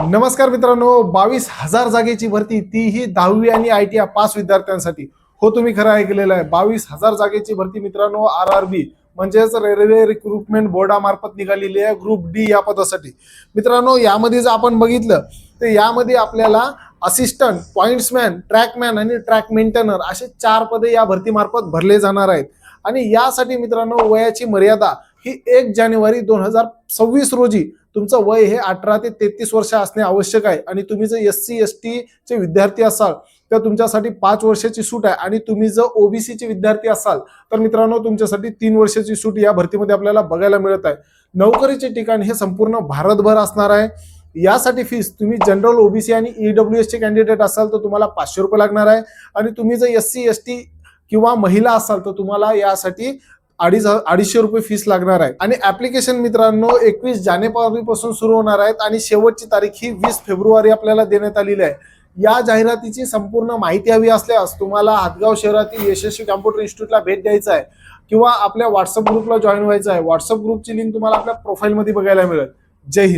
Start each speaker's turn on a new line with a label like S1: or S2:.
S1: नमस्कार मित्रांनो, 22,000 जागेची भरती, तीही 10वी आणि ITI पास विद्यार्थ्यांसाठी. हो, तुम्ही खरं ऐकलेलं आहे. 22,000 जागेची भरती मित्रांनो, RRB म्हणजेच रेल्वे रिक्रुटमेंट बोर्डामार्फत निघालेली आहे ग्रुप डी या पदासाठी. मित्रांनो, यामध्ये जर आपण बघितलं तर यामध्ये आपल्याला असिस्टंट, पॉइंट्समॅन, ट्रॅकमॅन आणि ट्रॅक मेंटेनर असे 4 पदे या भरतीमार्फत भरले जाणार आहेत. आणि यासाठी मित्रांनो वयाची मर्यादा ही 1 जानेवारी 2026 रोजी तुमचं वय हे 18 ते 33 वर्ष असणे आवश्यक आहे. आणि तुम्ही जर SC ST चे विद्यार्थी असाल तर तुमच्यासाठी 5 वर्षाची सूट आहे. आणि तुम्ही जर OBC चे विद्यार्थी असाल तर मित्रांनो तुमच्यासाठी 3 वर्षाची सूट या भरतीमध्ये आपल्याला बघायला मिळत आहे. नोकरीचे ठिकाण हे संपूर्ण भारतभर असणार आहे. यासाठी फीस तुम्ही जनरल OBC आणि EWS चे कॅन्डिडेट असाल तर तुम्हाला 500 रुपये लागणार आहे. आणि तुम्ही जर SC ST किंवा महिला असाल तर तुम्हाला यासाठी 250 रुपये फीस लागणार आहे. आणि ऍप्लिकेशन मित्रांनो 21 जानेवारी पासून सुरू होणार आहेत आणि शेवटची तारीख ही 20 फेब्रुवारी आपल्याला देण्यात आलेली आहे. या जाहिरातीची संपूर्ण माहिती हवी असल्यास तुम्हाला हातगाव शहरातील यशस्वी कॉम्प्युटर इन्स्टिट्यूटला भेट द्यायचा आहे किंवा आपल्या व्हॉट्सअप ग्रुपला जॉईन व्हायचं आहे. व्हॉट्सअप ग्रुपची लिंक तुम्हाला आपल्या प्रोफाईलमध्ये बघायला मिळेल. जय हिंद.